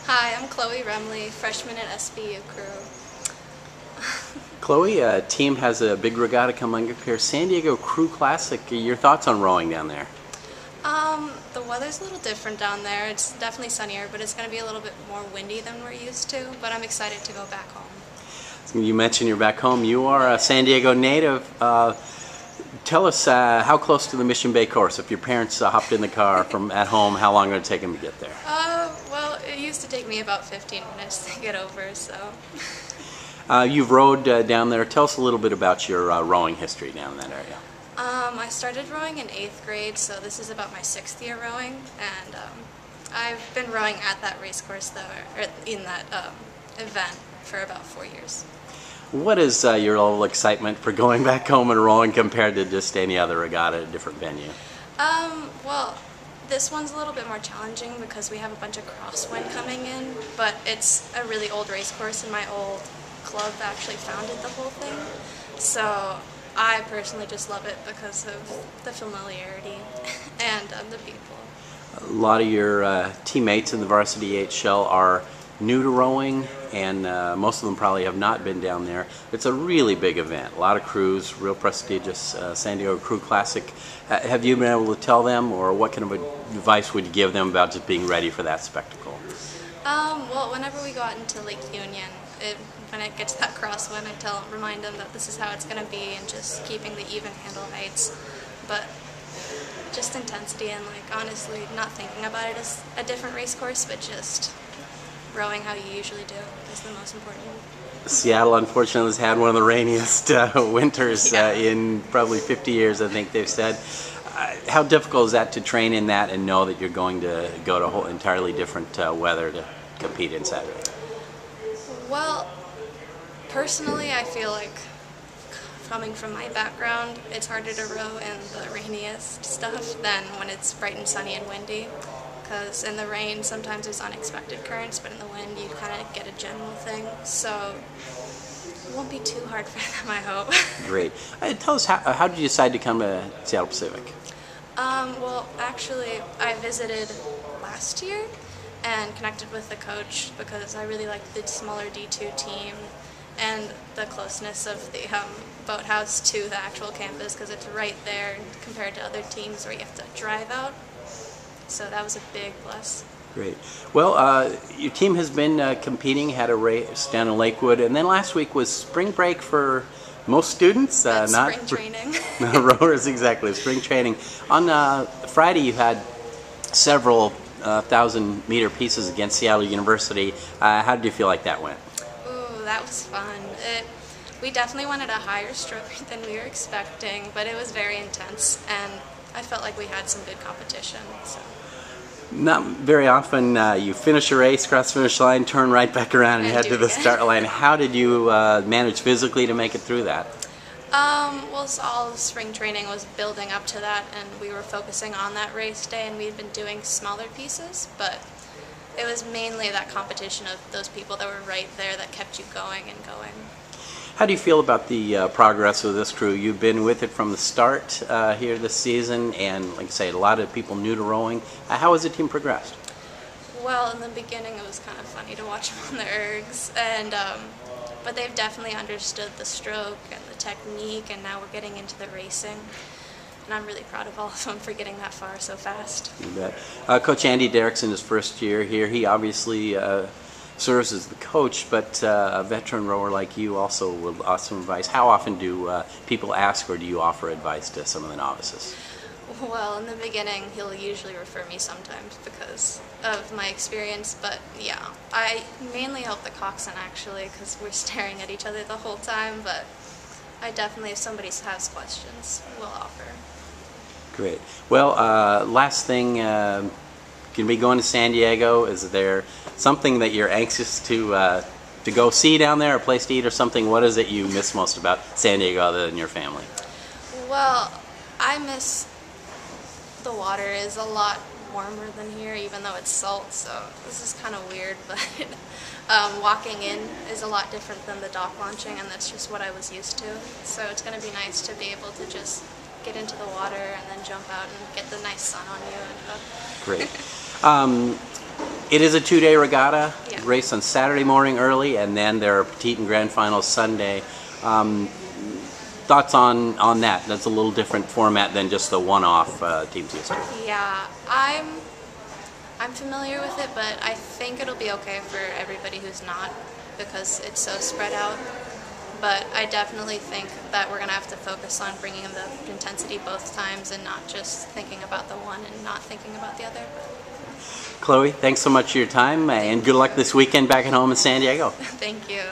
Hi, I'm Chloe Remley, freshman at SPU crew. Chloe, team has a big regatta coming up here, San Diego Crew Classic. Your thoughts on rowing down there? The weather's a little different down there. It's definitely sunnier, but it's going to be a little bit more windy than we're used to, but I'm excited to go back home. You mentioned you're back home. You are a San Diego native. Tell us how close to the Mission Bay course. If your parents hopped in the car from at home, how long would it take them to get there? Well, it used to take me about 15 minutes to get over, so. You've rowed down there. Tell us a little bit about your rowing history down in that area. I started rowing in 8th grade, so this is about my 6th year rowing, and I've been rowing at that race course, though, or in that event for about 4 years. What is your level of excitement for going back home and rowing compared to just any other regatta at a different venue? Well, this one's a little bit more challenging because we have a bunch of crosswind coming in, but it's a really old race course, and my old club actually founded the whole thing. So I personally just love it because of the familiarity and the people. A lot of your teammates in the varsity HL are new to rowing, and most of them probably have not been down there. It's a really big event, a lot of crews, real prestigious San Diego Crew Classic. Have you been able to tell them, or what kind of advice would you give them about just being ready for that spectacle? Well, whenever we go out into Lake Union, when it gets that crosswind, remind them that this is how it's going to be, and just keeping the even handle heights. But just intensity and, like, honestly not thinking about it as a different race course, but just rowing how you usually do is the most important. Seattle, unfortunately, has had one of the rainiest winters in probably 50 years, I think they've said. How difficult is that to train in that and know that you're going to go to whole entirely different weather to compete in Saturday? Well, personally, I feel like, coming from my background, it's harder to row in the rainiest stuff than when it's bright and sunny and windy. Because in the rain, sometimes there's unexpected currents, but in the wind, you kind of get a general thing. So it won't be too hard for them, I hope. Great. Tell us, how did you decide to come to Seattle Pacific? Well, actually, I visited last year and connected with the coach because I really liked the smaller D2 team and the closeness of the boathouse to the actual campus, because it's right there compared to other teams where you have to drive out. So that was a big plus. Great. Well, your team has been competing, had a race down in Lakewood, and then last week was spring break for most students. Not spring training. Rowers, exactly, spring training. On Friday you had several 1,000-meter pieces against Seattle University. How did you feel like that went? Ooh, that was fun. We definitely wanted a higher stroke than we were expecting, but it was very intense, and I felt like we had some good competition. So. Not very often you finish a race, cross the finish line, turn right back around and head to the start line. How did you manage physically to make it through that? Well, so all of spring training was building up to that, and we were focusing on that race day, and we'd been doing smaller pieces, but it was mainly that competition of those people that were right there that kept you going and going. How do you feel about the progress of this crew? You've been with it from the start here this season, and like I say, a lot of people new to rowing. How has the team progressed? Well, in the beginning it was kind of funny to watch them on the ergs, and but they've definitely understood the stroke and the technique, and now we're getting into the racing. And I'm really proud of all of them for getting that far so fast. You bet. Coach Andy Derrickson, his first year here, he obviously serves as the coach, but a veteran rower like you also will offer some advice. How often do people ask, or do you offer advice to some of the novices? Well, in the beginning, he'll usually refer me sometimes because of my experience, but yeah, I mainly help the coxswain actually because we're staring at each other the whole time, but I definitely, if somebody has questions, will offer. Great. Well, last thing, going to be going to San Diego. Is there something that you're anxious to go see down there, a place to eat or something? What is it you miss most about San Diego other than your family? Well, I miss the water is a lot warmer than here, even though it's salt, so this is kind of weird, but walking in is a lot different than the dock launching, and that's just what I was used to. So it's going to be nice to be able to just get into the water and then jump out and get the nice sun on you and stuff. Great. It is a 2-day regatta, Yeah. race on Saturday morning early, and then there are petite and grand finals Sunday. Thoughts on that? That's a little different format than just the one-off teams used to. Yeah, I'm familiar with it, but I think it'll be okay for everybody who's not because it's so spread out. But I definitely think that we're going to have to focus on bringing the intensity both times and not just thinking about the one and not thinking about the other. Chloe, thanks so much for your time, and good luck this weekend back at home in San Diego. Thank you.